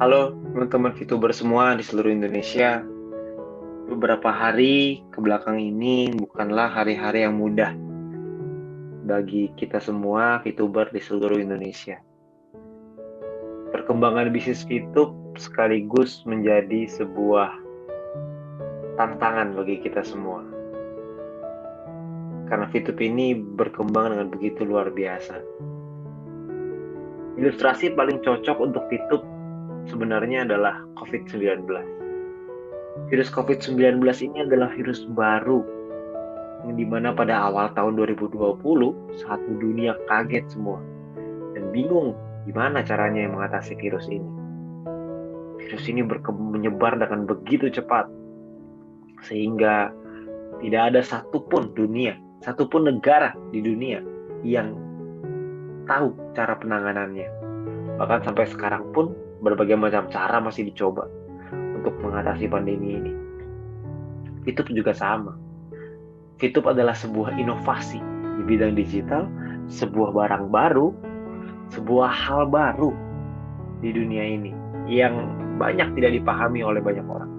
Halo teman-teman VTuber semua di seluruh Indonesia. Beberapa hari ke belakang ini bukanlah hari-hari yang mudah bagi kita semua VTuber di seluruh Indonesia. Perkembangan bisnis VTube sekaligus menjadi sebuah tantangan bagi kita semua. Karena VTube ini berkembang dengan begitu luar biasa. Ilustrasi paling cocok untuk VTube sebenarnya adalah COVID-19. Virus COVID-19 ini adalah virus baru yang dimana pada awal tahun 2020 satu dunia kaget semua dan bingung gimana caranya mengatasi virus ini. Virus ini menyebar dengan begitu cepat sehingga tidak ada satupun negara di dunia yang tahu cara penanganannya. Bahkan sampai sekarang pun berbagai macam cara masih dicoba untuk mengatasi pandemi ini. VTube juga sama. VTube adalah sebuah inovasi di bidang digital, sebuah barang baru, sebuah hal baru di dunia ini yang banyak tidak dipahami oleh banyak orang.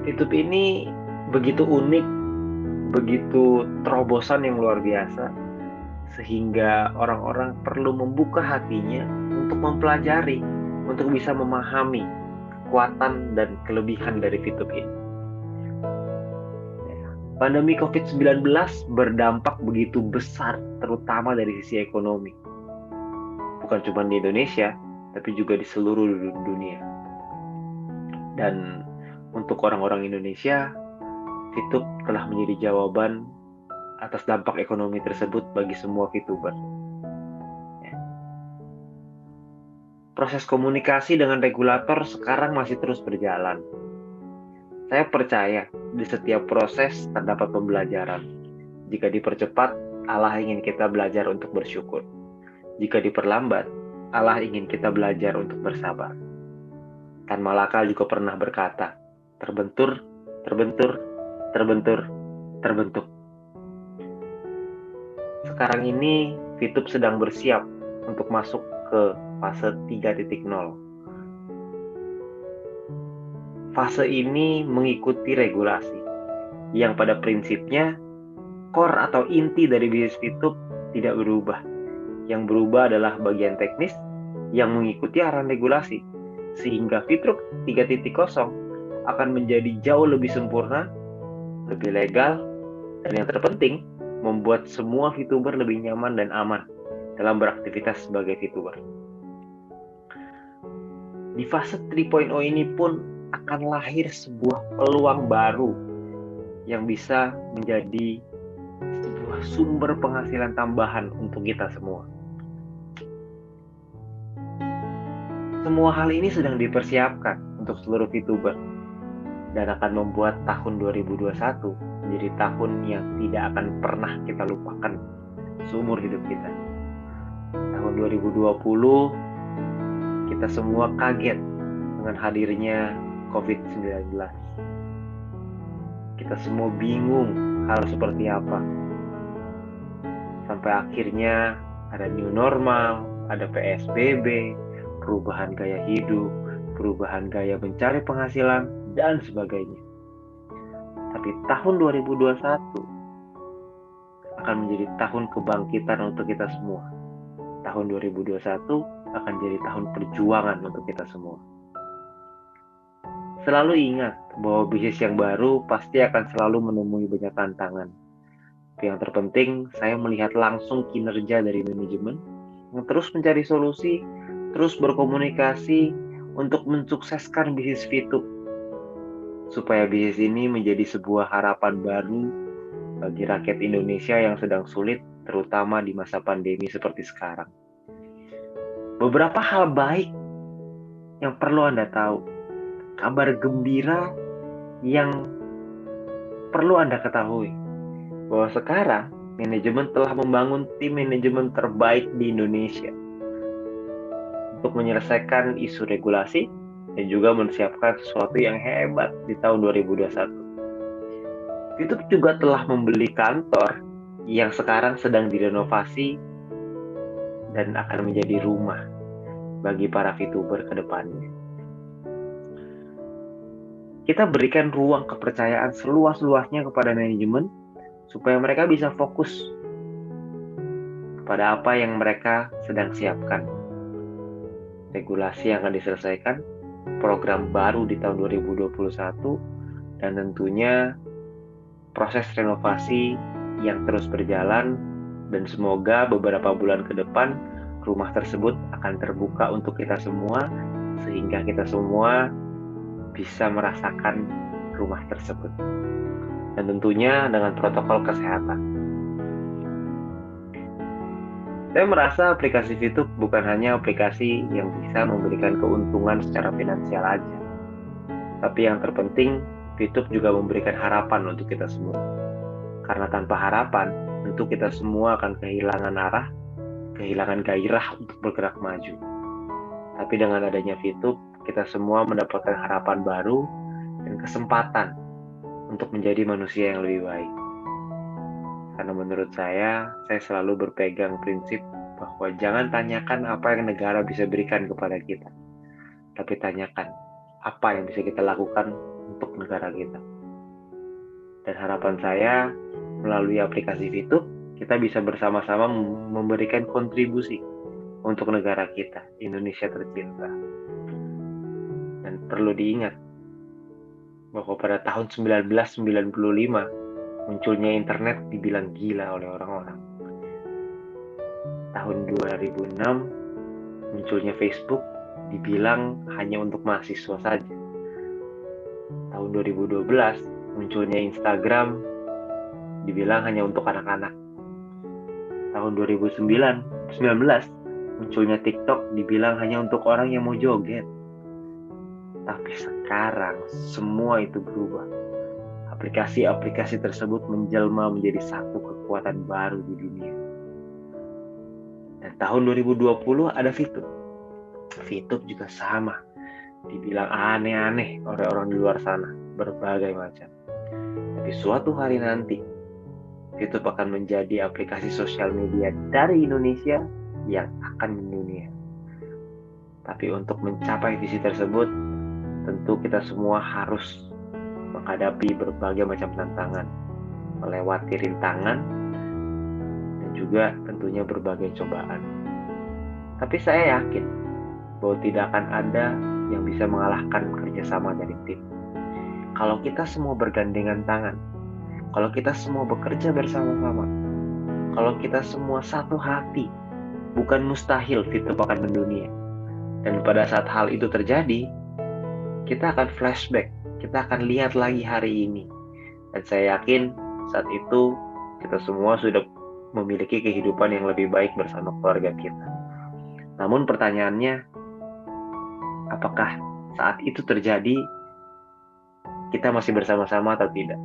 VTube ini begitu unik, begitu terobosan yang luar biasa, sehingga orang-orang perlu membuka hatinya untuk mempelajari, untuk bisa memahami kekuatan dan kelebihan dari VTube ini. Pandemi COVID-19 berdampak begitu besar, terutama dari sisi ekonomi. Bukan cuma di Indonesia, tapi juga di seluruh dunia. Dan untuk orang-orang Indonesia, VTube telah menjadi jawaban atas dampak ekonomi tersebut bagi semua VTuber. Proses komunikasi dengan regulator sekarang masih terus berjalan. Saya percaya di setiap proses terdapat pembelajaran. Jika dipercepat, Allah ingin kita belajar untuk bersyukur. Jika diperlambat, Allah ingin kita belajar untuk bersabar. Tan Malaka juga pernah berkata, terbentur, terbentur, terbentur, terbentuk. Sekarang ini, VTube sedang bersiap untuk masuk ke fase 3.0. Fase ini mengikuti regulasi, yang pada prinsipnya core atau inti dari bisnis VTube tidak berubah. Yang berubah adalah bagian teknis yang mengikuti arahan regulasi, sehingga VTube 3.0 akan menjadi jauh lebih sempurna, lebih legal, dan yang terpenting, membuat semua VTuber lebih nyaman dan aman dalam beraktivitas sebagai VTuber. Di fase 3.0 ini pun akan lahir sebuah peluang baru yang bisa menjadi sebuah sumber penghasilan tambahan untuk kita semua. Semua hal ini sedang dipersiapkan untuk seluruh VTuber dan akan membuat tahun 2021 menjadi tahun yang tidak akan pernah kita lupakan seumur hidup kita. Tahun 2020 kita semua kaget dengan hadirnya COVID-19. Kita semua bingung hal seperti apa. Sampai akhirnya ada new normal, ada PSBB, perubahan gaya hidup, perubahan gaya mencari penghasilan, dan sebagainya. Tapi tahun 2021 akan menjadi tahun kebangkitan untuk kita semua. Tahun 2021 akan jadi tahun perjuangan untuk kita semua. Selalu ingat bahwa bisnis yang baru pasti akan selalu menemui banyak tantangan. Tapi yang terpenting, saya melihat langsung kinerja dari manajemen yang terus mencari solusi, terus berkomunikasi untuk mensukseskan bisnis VTube. Supaya bisnis ini menjadi sebuah harapan baru bagi rakyat Indonesia yang sedang sulit, terutama di masa pandemi seperti sekarang. Beberapa hal baik yang perlu Anda tahu. Kabar gembira yang perlu Anda ketahui bahwa sekarang manajemen telah membangun tim manajemen terbaik di Indonesia untuk menyelesaikan isu regulasi dan juga mempersiapkan sesuatu yang hebat di tahun 2021. YouTube juga telah membeli kantor yang sekarang sedang direnovasi dan akan menjadi rumah. bagi para VTuber ke depannya. Kita berikan ruang kepercayaan seluas-luasnya kepada manajemen supaya mereka bisa fokus pada apa yang mereka sedang siapkan. Regulasi yang akan diselesaikan, program baru di tahun 2021, dan tentunya proses renovasi yang terus berjalan, dan semoga beberapa bulan ke depan rumah tersebut akan terbuka untuk kita semua sehingga kita semua bisa merasakan rumah tersebut, dan tentunya dengan protokol kesehatan. Saya merasa aplikasi VTube bukan hanya aplikasi yang bisa memberikan keuntungan secara finansial aja, tapi yang terpenting VTube juga memberikan harapan untuk kita semua. Karena tanpa harapan, tentu kita semua akan kehilangan arah, kehilangan gairah untuk bergerak maju. Tapi dengan adanya VTube, kita semua mendapatkan harapan baru dan kesempatan untuk menjadi manusia yang lebih baik. Karena menurut saya selalu berpegang prinsip bahwa jangan tanyakan apa yang negara bisa berikan kepada kita, tapi tanyakan apa yang bisa kita lakukan untuk negara kita. Dan harapan saya, melalui aplikasi VTube, kita bisa bersama-sama memberikan kontribusi untuk negara kita, Indonesia tercinta. Dan perlu diingat bahwa pada tahun 1995 munculnya internet dibilang gila oleh orang-orang. Tahun 2006 munculnya Facebook dibilang hanya untuk mahasiswa saja. Tahun 2012 munculnya Instagram dibilang hanya untuk anak-anak. Tahun 2019 munculnya TikTok dibilang hanya untuk orang yang mau joget. Tapi sekarang semua itu berubah. Aplikasi-aplikasi tersebut menjelma menjadi satu kekuatan baru di dunia. Dan tahun 2020 ada VTube. VTube juga sama. Dibilang aneh-aneh oleh orang di luar sana, berbagai macam. Tapi suatu hari nanti, VTube akan menjadi aplikasi sosial media dari Indonesia yang akan mendunia. Tapi untuk mencapai visi tersebut, tentu kita semua harus menghadapi berbagai macam tantangan, melewati rintangan, dan juga tentunya berbagai cobaan. Tapi saya yakin bahwa tidak akan ada yang bisa mengalahkan kerjasama dari tim. Kalau kita semua bergandengan tangan, kalau kita semua bekerja bersama-sama, kalau kita semua satu hati, bukan mustahil VTube akan mendunia. Dan pada saat hal itu terjadi, kita akan flashback, kita akan lihat lagi hari ini. Dan saya yakin saat itu kita semua sudah memiliki kehidupan yang lebih baik bersama keluarga kita. Namun pertanyaannya, apakah saat itu terjadi kita masih bersama-sama atau tidak?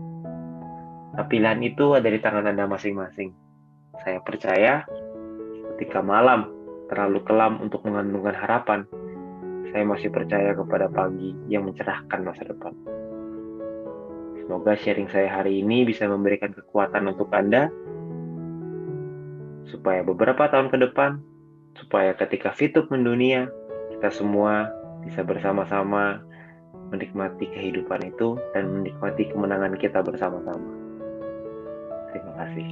Nah, pilihan itu ada di tangan Anda masing-masing. Saya percaya ketika malam terlalu kelam untuk mengandungkan harapan, saya masih percaya kepada pagi yang mencerahkan masa depan. Semoga sharing saya hari ini bisa memberikan kekuatan untuk Anda, supaya beberapa tahun ke depan, supaya ketika VTube mendunia, kita semua bisa bersama-sama menikmati kehidupan itu dan menikmati kemenangan kita bersama-sama. Terima kasih.